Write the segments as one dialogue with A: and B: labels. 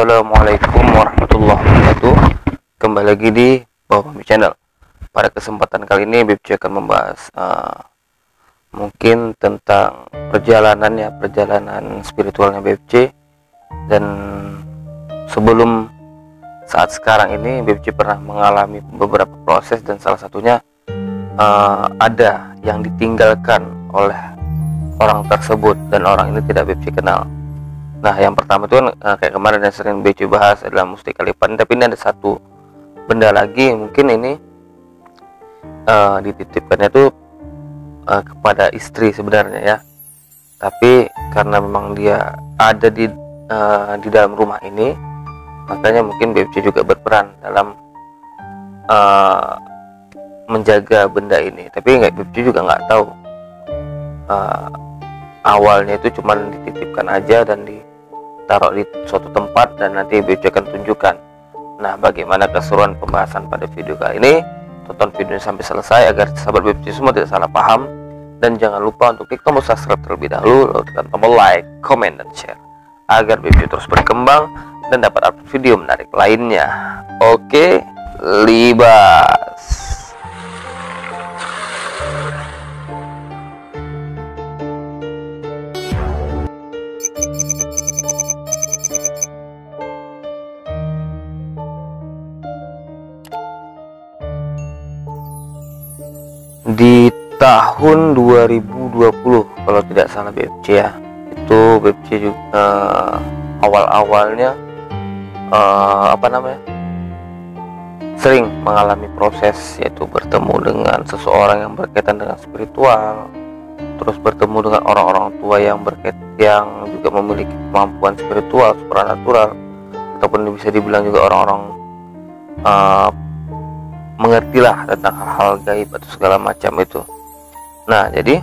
A: Assalamualaikum warahmatullahi wabarakatuh. Kembali lagi di Bawah Mami Channel. Pada kesempatan kali ini BFC akan membahas mungkin tentang perjalanan spiritualnya BFC. Dan sebelum saat sekarang ini BFC pernah mengalami beberapa proses, dan salah satunya ada yang ditinggalkan oleh orang tersebut dan orang ini tidak BFC kenal. Nah, yang pertama itu kan kayak kemarin yang sering BC bahas adalah Mustika Lipan, tapi ini ada satu benda lagi, mungkin ini dititipkannya itu kepada istri sebenarnya ya. Tapi karena memang dia ada di dalam rumah ini, makanya mungkin BFC juga berperan dalam menjaga benda ini. Tapi BFC juga nggak tahu awalnya itu cuman dititipkan aja dan ditaruh di suatu tempat, dan nanti BFC akan tunjukkan. Nah, bagaimana keseruan pembahasan pada video kali ini? Tonton videonya sampai selesai agar sahabat BFC semua tidak salah paham, dan jangan lupa untuk klik tombol subscribe terlebih dahulu, lalu tekan tombol like, comment, dan share agar BFC terus berkembang dan dapat upload video menarik lainnya. Oke, libas. Di tahun 2020 kalau tidak salah BFC ya, itu BFC juga awal-awalnya sering mengalami proses, yaitu bertemu dengan seseorang yang berkaitan dengan spiritual, terus bertemu dengan orang-orang tua yang yang juga memiliki kemampuan spiritual supranatural, ataupun bisa dibilang juga orang-orang mengertilah tentang hal-hal gaib atau segala macam itu. Nah, jadi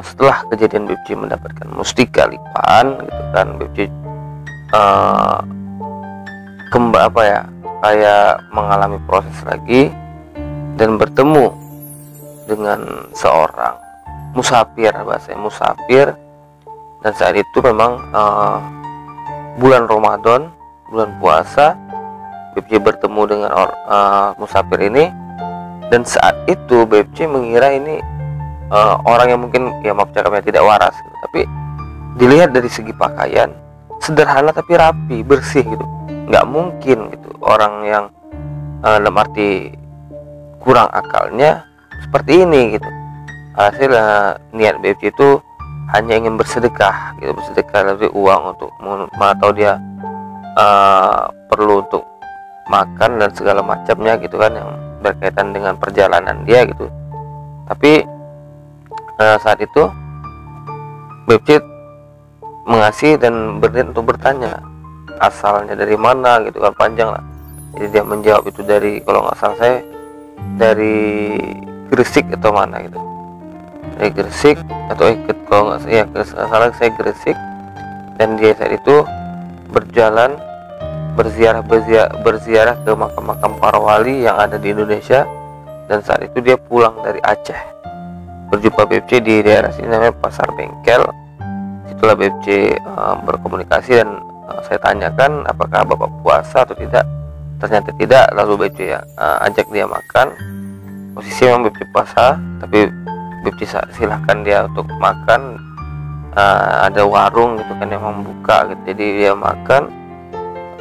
A: setelah kejadian BFC mendapatkan Mustika Lipan gitu kan, BFC kayak mengalami proses lagi dan bertemu dengan seorang musafir, bahasanya musafir. Dan saat itu memang bulan Ramadan, bulan puasa, BFC bertemu dengan musafir ini, dan saat itu BFC mengira ini orang yang mungkin ya maaf cakapnya tidak waras gitu. Tapi dilihat dari segi pakaian sederhana tapi rapi, bersih gitu. Nggak mungkin gitu orang yang dalam arti kurang akalnya seperti ini gitu. Hasil niat BFC itu hanya ingin bersedekah gitu, bersedekah dari uang untuk atau dia perlu untuk makan dan segala macamnya gitu kan, yang berkaitan dengan perjalanan dia gitu. Tapi saat itu BFC mengasih dan berniat untuk bertanya asalnya dari mana gitu kan, panjang lah. Jadi dia menjawab itu dari, kalau nggak salah saya, dari Gresik atau mana gitu, dari Gresik atau kalau nggak salah saya Gresik. Dan dia saat itu berjalan berziarah ke makam-makam para wali yang ada di Indonesia. Dan saat itu dia pulang dari Aceh, berjumpa BFC di daerah sini namanya Pasar Bengkel. Situlah BFC berkomunikasi, dan saya tanyakan apakah bapak puasa atau tidak. Ternyata tidak. Lalu BFC ajak dia makan. Posisi memang BFC puasa, tapi BFC silahkan dia untuk makan. Ada warung gitu kan yang membuka gitu, jadi dia makan.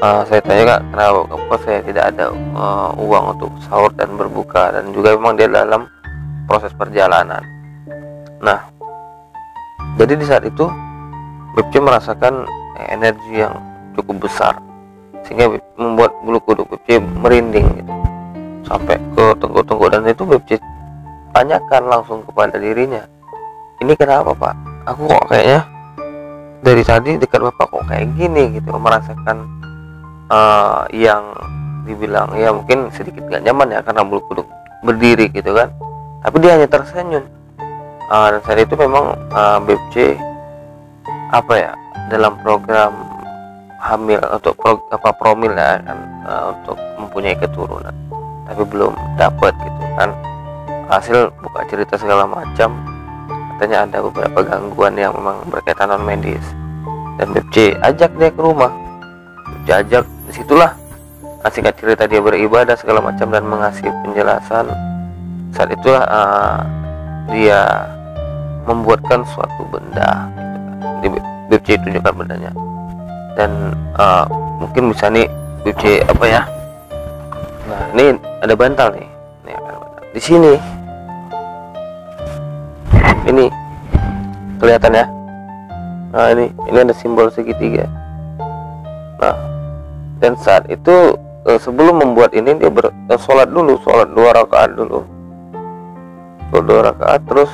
A: Saya tanya, kenapa saya tidak ada uang untuk sahur dan berbuka, dan juga memang dia dalam proses perjalanan. Nah, jadi di saat itu BFC merasakan energi yang cukup besar, sehingga membuat bulu kuduk BFC merinding gitu, sampai ke tenggok-tenggok. Dan itu BFC tanyakan langsung kepada dirinya, ini kenapa Pak? Aku kok kayaknya dari tadi dekat Bapak kok kayak gini gitu, merasakan yang dibilang ya mungkin sedikit gak nyaman ya, karena bulu kuduk berdiri gitu kan. Tapi dia hanya tersenyum. Dan saat itu memang BFC dalam program hamil untuk promil ya kan, untuk mempunyai keturunan, tapi belum dapat gitu kan. Hasil buka cerita segala macam, katanya ada beberapa gangguan yang memang berkaitan non medis, dan BFC ajak dia ke rumah. jajak. Disitulah singkat cerita dia beribadah segala macam dan mengasih penjelasan. Saat itulah dia membuatkan suatu benda gitu. Di BFC tunjukkan bendanya, dan mungkin bisa nih BFC apa ya. Nah, ini ada bantal nih. Nih ada bantal. Di sini ini kelihatan ya. Nah, ini ada simbol segitiga. Nah, dan saat itu sebelum membuat ini dia sholat dulu, sholat 2 rakaat dulu. Sholat 2 rakaat, terus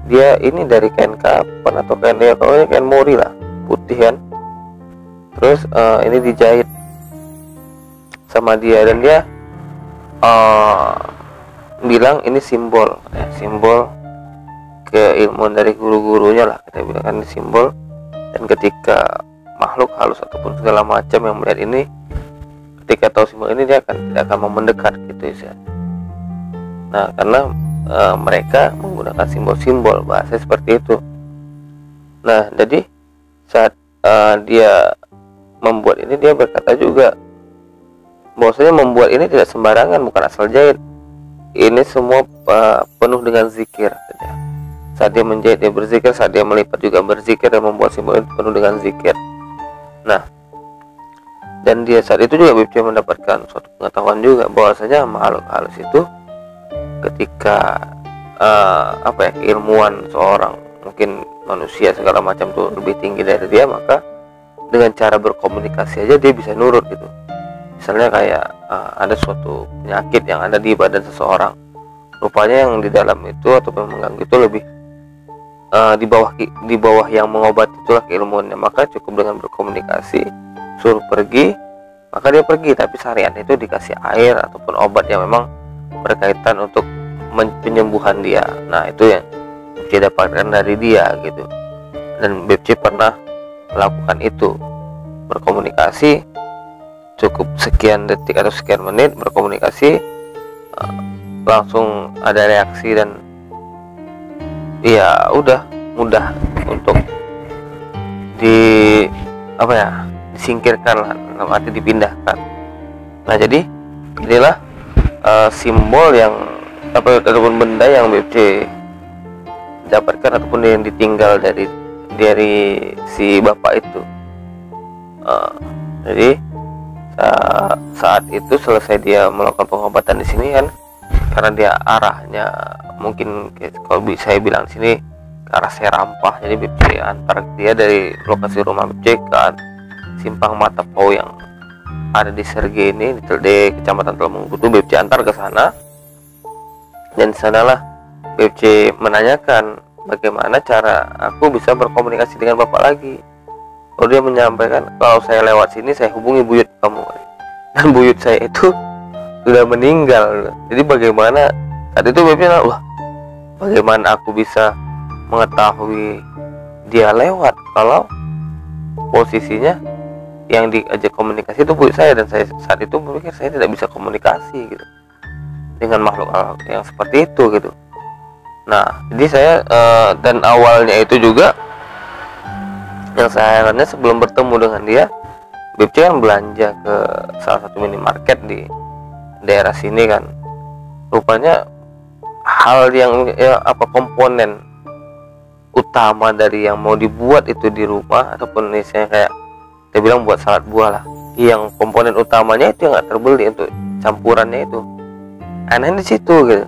A: dia ini dari kain kapan atau kain ya, kalau kain mori lah, putih kan. Terus ini dijahit sama dia, dan dia bilang ini simbol keilmuan dari guru-gurunya lah, kita bilang kan ini simbol. Dan ketika makhluk halus ataupun segala macam yang melihat ini, ketika tahu simbol ini dia tidak akan mau mendekat gitu ya. Nah, karena mereka menggunakan simbol-simbol, bahasa seperti itu. Nah, jadi saat dia membuat ini, dia berkata juga bahwasanya membuat ini tidak sembarangan, bukan asal jahit. Ini semua penuh dengan zikir. Saat dia menjahit dia berzikir, saat dia melipat juga berzikir, dan membuat simbol itu penuh dengan zikir. Nah, dan dia saat itu juga BFC mendapatkan suatu pengetahuan juga bahwasanya makhluk halus itu ketika keilmuan seorang, mungkin manusia segala macam tuh lebih tinggi dari dia, maka dengan cara berkomunikasi aja dia bisa nurut gitu. Misalnya kayak ada suatu penyakit yang ada di badan seseorang, rupanya yang di dalam itu atau yang mengganggu itu lebih di bawah yang mengobati, itulah keilmuannya. Maka cukup dengan berkomunikasi, suruh pergi, maka dia pergi. Tapi syariat itu dikasih air ataupun obat yang memang berkaitan untuk penyembuhan dia. Nah, itu yang BFC dapatkan dari dia gitu. Dan BFC pernah melakukan itu, berkomunikasi cukup sekian detik atau sekian menit berkomunikasi, langsung ada reaksi, dan ya udah mudah untuk disingkirkan lah, dalam arti dipindahkan. Nah, jadi inilah simbol yang ataupun benda yang BFC dapatkan ataupun yang ditinggal dari si bapak itu. Jadi saat itu selesai dia melakukan pengobatan di sini kan, karena dia arahnya mungkin kalau bisa saya bilang di sini ke arah Serampah, jadi BFC antar dia dari lokasi rumah BFC ke simpang Mata Pau yang ada di Serge ini, di Kecamatan Telmungkutu. BFC antar ke sana, dan sanalah BFC menanyakan bagaimana cara aku bisa berkomunikasi dengan bapak lagi. Lalu dia menyampaikan, kalau saya lewat sini saya hubungi buyut kamu, dan buyut saya itu sudah meninggal. Jadi bagaimana saat itu BFC, wah, bagaimana aku bisa mengetahui dia lewat kalau posisinya yang diajak komunikasi itu buyut saya, dan saya saat itu berpikir saya tidak bisa komunikasi gitu dengan makhluk yang seperti itu gitu. Nah, jadi saya dan awalnya itu juga yang saya herannya, sebelum bertemu dengan dia, BFC kan belanja ke salah satu minimarket di daerah sini kan. Rupanya hal yang komponen utama dari yang mau dibuat itu di rumah, ataupun misalnya kayak kita bilang buat salad buah lah, yang komponen utamanya itu yang nggak terbeli untuk campurannya itu. Aneh di situ gitu.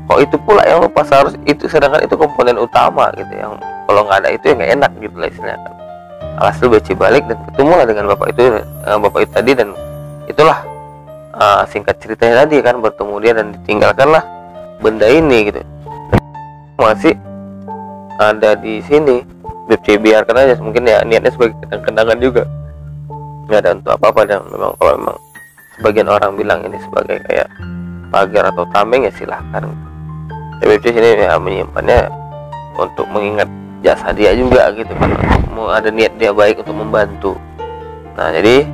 A: Kok itu pula yang lupa, harus itu, sedangkan itu komponen utama gitu, yang kalau nggak ada itu ya nggak enak gitu lah istilahnya kan. Alhasil BFC balik dan ketemulah dengan bapak itu tadi, dan itulah singkat ceritanya tadi kan, bertemu dia dan ditinggalkanlah benda ini gitu. Masih ada di sini, BFC biarkan aja, mungkin ya niatnya sebagai kenang-kenangan juga, nggak ada untuk apa-apa. Dan memang kalau memang sebagian orang bilang ini sebagai kayak pagar atau tameng, ya silahkan. BFC sini ya menyimpannya untuk mengingat jasa dia juga gitu kan, mau ada niat dia baik untuk membantu. Nah, jadi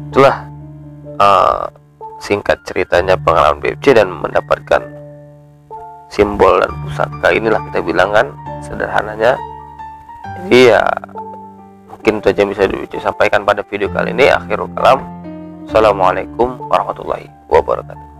A: itulah singkat ceritanya pengalaman BFC dan mendapatkan simbol dan pusaka inilah, kita bilang kan sederhananya. Jadi ya Mungkin itu saja yang bisa disampaikan pada video kali ini. Akhirul kalam. Assalamualaikum warahmatullahi wabarakatuh.